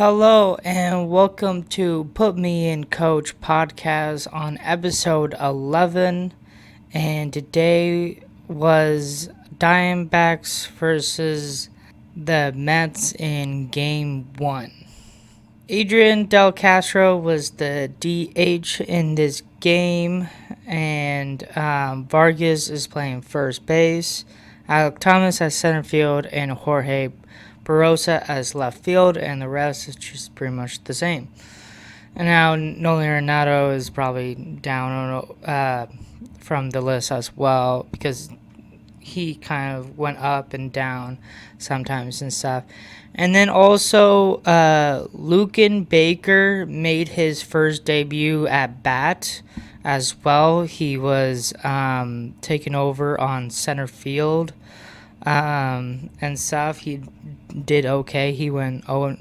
Hello and welcome to Put Me in Coach podcast on episode 11. And today was Diamondbacks versus the Mets in game 1. Adrian Del Castro was the DH in this game, and Vargas is playing first base. Alec Thomas as center field, and Jorge Barosa as left field, and the rest is just pretty much the same. And now Nolan Arenado is probably down from the list as well because he kind of went up and down sometimes and stuff. And then also, Lucan Baker made his first debut at bat as well. He was taking over on center field and stuff. He did okay. He went 0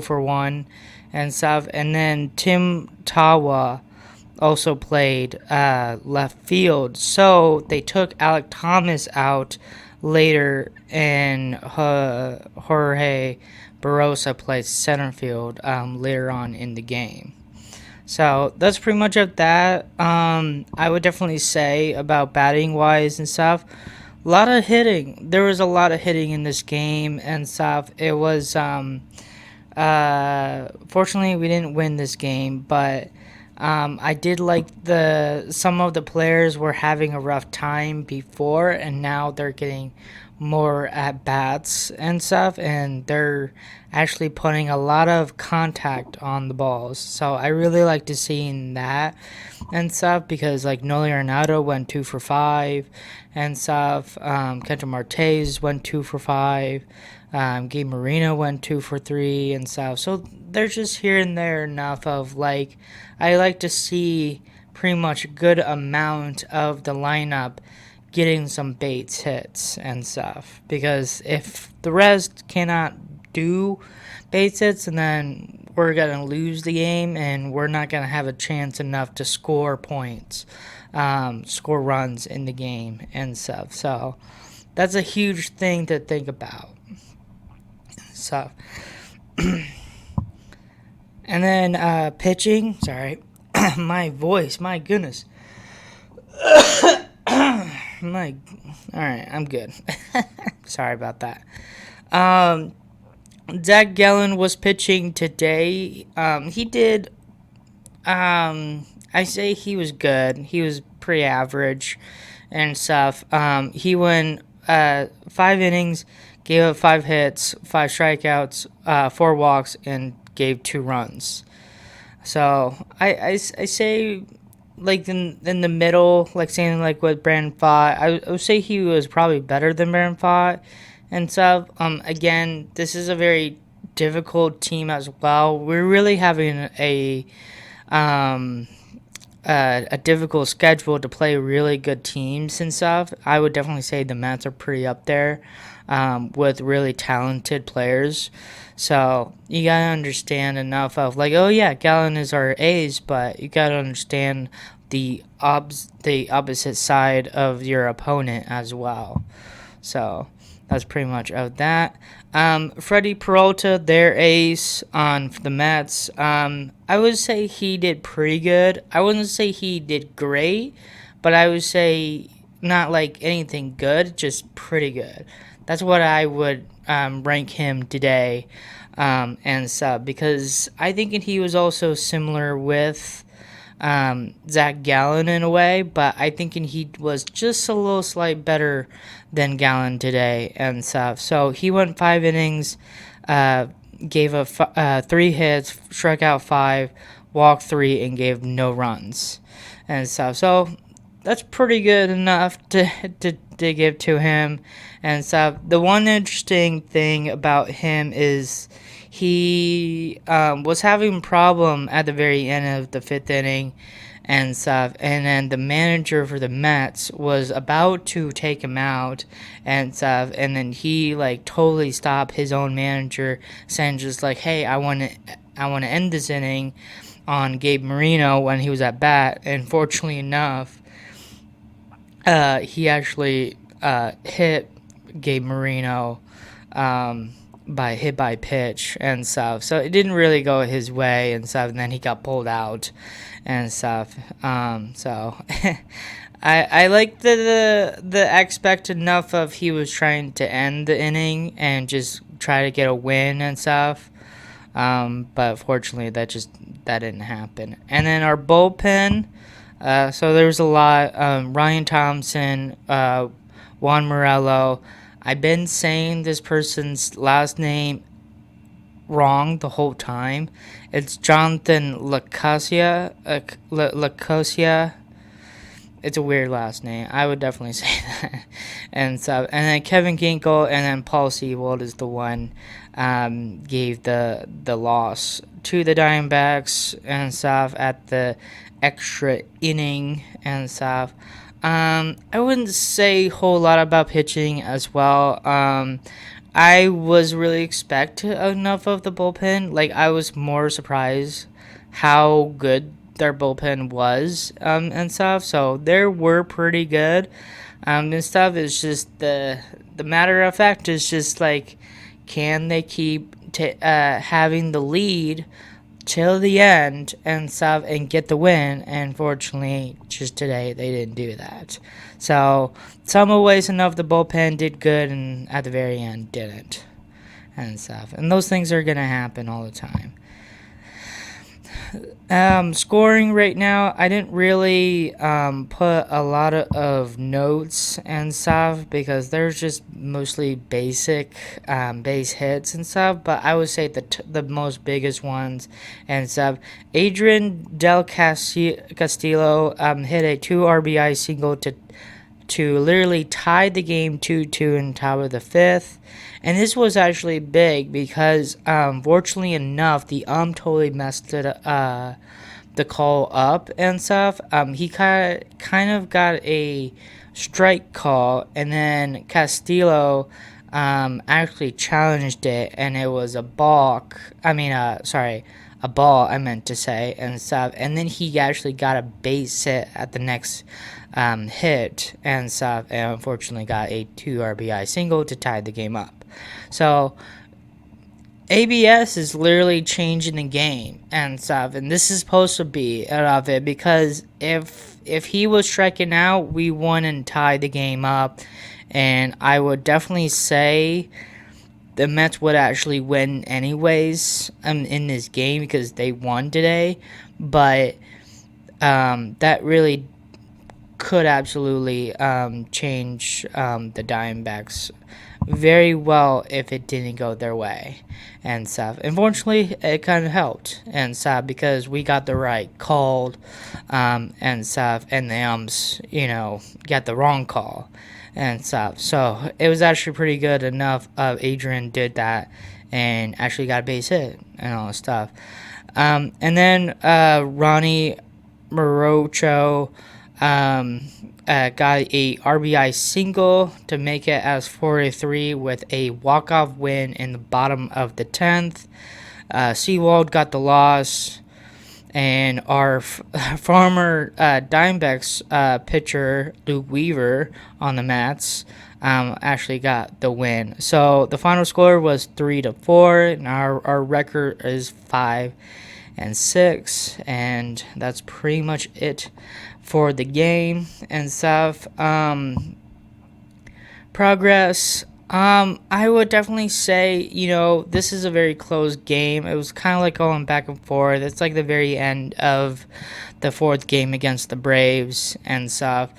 for 1 and stuff. And then Tim Tawa also played left field. So they took Alec Thomas out later, and Jorge Barosa played center field later on in the game. So that's pretty much of that. I would definitely say about batting wise and stuff. A lot of hitting. There was a lot of hitting in this game and stuff. It was fortunately we didn't win this game, but I did like some of the players were having a rough time before, and now they're getting more at bats and stuff, and they're actually putting a lot of contact on the balls. So I really like to seeing that and stuff because like Nolan Arenado went 2 for 5 and stuff. Kenta Martes went 2 for 5. Gabe Marino went 2 for 3 and stuff. So they're just here and there enough of like I like to see pretty much a good amount of the lineup getting some base hits and stuff, because if the rest cannot do base hits, and then we're gonna lose the game and we're not gonna have a chance enough to score points, score runs in the game and stuff. So that's a huge thing to think about. So and then pitching, sorry, my voice, my goodness. Alright, I'm good. Sorry about that. Zach Gallen was pitching today. He did, I say he was good. He was pretty average and stuff. He went 5 innings, gave up 5 hits, 5 strikeouts, 4 walks, and gave 2 runs. So I say like in the middle, like saying like with Brandon Pfaadt, I would say he was probably better than Brandon Pfaadt and stuff. Again, this is a very difficult team as well. We're really having a difficult schedule to play really good teams and stuff. I would definitely say the Mets are pretty up there with really talented players. So you gotta understand enough of like, oh yeah, Gallen is our ace, but you gotta understand the opposite side of your opponent as well. So that's pretty much of that. Freddie Peralta, their ace on the Mets. I would say he did pretty good. I wouldn't say he did great, but I would say not like anything good, just pretty good. That's what I would rank him today and stuff, because I think he was also similar with Zach Gallen in a way, but I think he was just a little slight better than Gallen today and stuff. So he went 5 innings, gave up 3 hits, struck out 5, walked 3, and gave no runs and stuff. So that's pretty good enough to give to him and stuff. The one interesting thing about him is he was having a problem at the very end of the 5th inning and stuff, and then the manager for the Mets was about to take him out and stuff, and then he like totally stopped his own manager, saying just like, hey, I want to end this inning on Gabe Marino when he was at bat. And fortunately enough, he actually hit Gabe Marino by hit by pitch and stuff. So it didn't really go his way and stuff. And then he got pulled out and stuff. So I like the aspect enough of he was trying to end the inning and just try to get a win and stuff. But fortunately, that didn't happen. And then our bullpen. So there was a lot. Ryan Thompson, Juan Morello. I've been saying this person's last name wrong the whole time. It's Jonathan Lacosia. Lacosia. It's a weird last name. I would definitely say that. And so, and then Kevin Ginkel, and then Paul Seawold is the one gave the loss to the Diamondbacks and stuff at the extra inning and stuff. I wouldn't say a whole lot about pitching as well. I was really expecting enough of the bullpen. Like, I was more surprised how good their bullpen was and stuff. So they were pretty good and stuff. It's just the matter of fact is just like, can they keep having the lead till the end and stuff and get the win? And fortunately, just today they didn't do that. So some ways enough the bullpen did good, and at the very end didn't and stuff. And those things are gonna happen all the time. Scoring right now, I didn't really put a lot of notes and stuff because there's just mostly basic base hits and stuff. But I would say the most biggest ones and stuff. Adrian Del Castillo hit a 2 RBI single to literally tie the game 2-2 in top of the fifth. And this was actually big because, fortunately enough, the totally messed it the call up and stuff. He kind of got a strike call, and then Castillo actually challenged it, and it was a balk. A ball, I meant to say, and stuff. And then he actually got a base hit at the next hit and stuff, and unfortunately got a 2 RBI single to tie the game up. So ABS is literally changing the game and stuff, and this is supposed to be of it because if he was striking out, we won and tied the game up, and I would definitely say the Mets would actually win anyways in this game because they won today, but that really could absolutely change the Diamondbacks very well if it didn't go their way and stuff. Unfortunately, it kind of helped and stuff because we got the right called and stuff, and the got the wrong call and stuff. So it was actually pretty good enough of Adrian did that and actually got a base hit and all that stuff. And then Ronnie Morocho got a RBI single to make it as 4-3 with a walk-off win in the bottom of the 10th. Seawald got the loss, and our former Diamondbacks pitcher Luke Weaver on the Mets actually got the win. So the final score was 3-4, and our record is 5-6, and that's pretty much it for the game and stuff. Progress. I would definitely say, this is a very close game. It was kind of like going back and forth. It's like the very end of the fourth game against the Braves and stuff.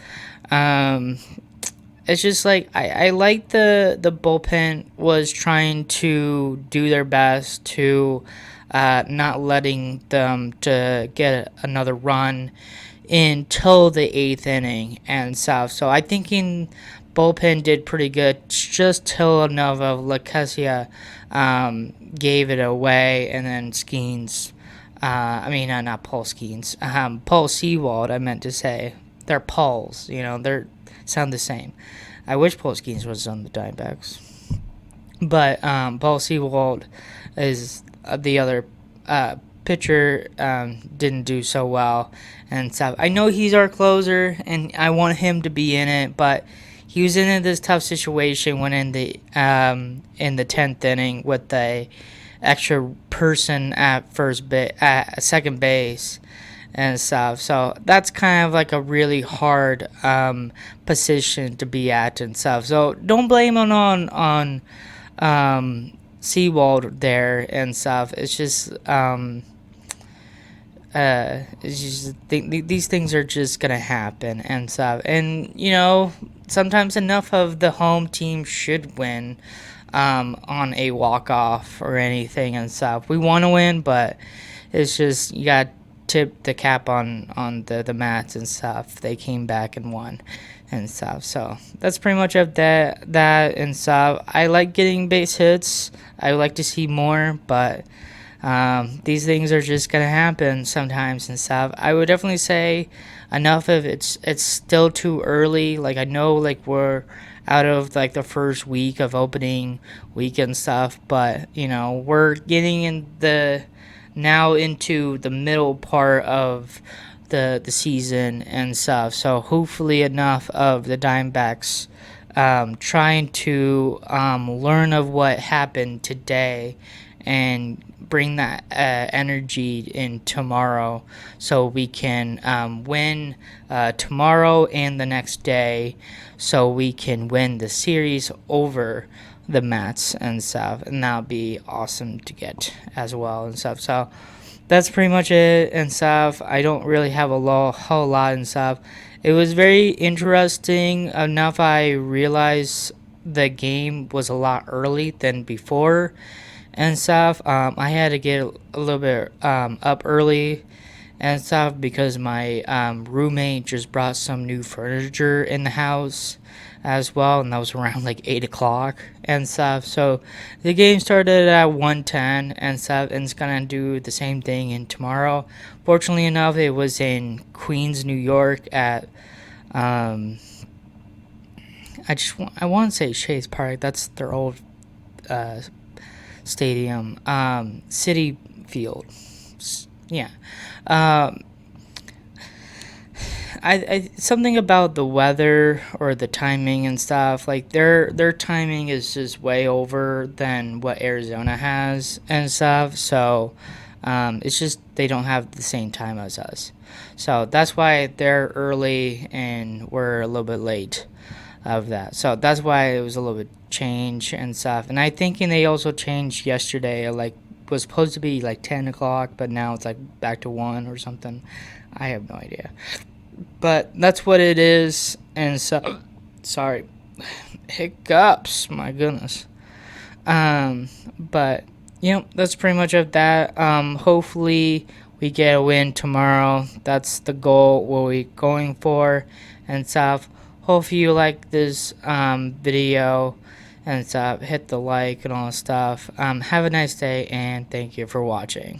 It's just like I like the bullpen was trying to do their best to not letting them to get another run until the 8th inning and stuff. So I think bullpen did pretty good just till enough of Lacosia gave it away, and then Skeens, not Paul Skeens, Paul Seawald, I meant to say. They're Pauls, they're sound the same. I wish Paul Skeens was on the Diamondbacks. But Paul Seawald is the other pitcher, didn't do so well and stuff. I know he's our closer, and I want him to be in it, but he was in this tough situation when in the 10th inning with the extra person at at second base and stuff. So that's kind of like a really hard position to be at and stuff. So don't blame it on Seawald there and stuff. It's just these things are just gonna happen and stuff. And sometimes enough of the home team should win on a walk off or anything and stuff. We want to win, but it's just you got to tip the cap on the Mats and stuff. They came back and won and stuff. So that's pretty much of that and stuff. I like getting base hits. I would like to see more, but these things are just gonna happen sometimes and stuff. I would definitely say enough of it's still too early. Like I know like we're out of like the first week of opening weekend stuff, but we're getting now into the middle part of the season and stuff. So hopefully enough of the Diamondbacks trying to learn of what happened today and bring that energy in tomorrow so we can win tomorrow and the next day so we can win the series over the Mats and stuff, and that'll be awesome to get as well and stuff. So that's pretty much it and stuff. I don't really have a whole lot and stuff. It was very interesting enough. I realized the game was a lot early than before and stuff. I had to get a little bit up early and stuff because my roommate just brought some new furniture in the house as well, and that was around like 8 o'clock and stuff. So the game started at 1:10 and stuff, and it's gonna do the same thing in tomorrow. Fortunately enough, it was in Queens, New York at I want to say Chase Park. That's their old stadium, City Field. Yeah. I something about the weather or the timing and stuff, like their timing is just way over than what Arizona has and stuff. So it's just they don't have the same time as us. So that's why they're early and we're a little bit late of that. So that's why it was a little bit change and stuff. And I think they also changed yesterday. Like was supposed to be like 10 o'clock, but now it's like back to 1 or something. I have no idea. But that's what it is. And so, sorry, hiccups. My goodness. But that's pretty much of that. Hopefully we get a win tomorrow. That's the goal. What we're going for and stuff. Hopefully you like this video and stuff. Hit the like and all that stuff. Have a nice day and thank you for watching.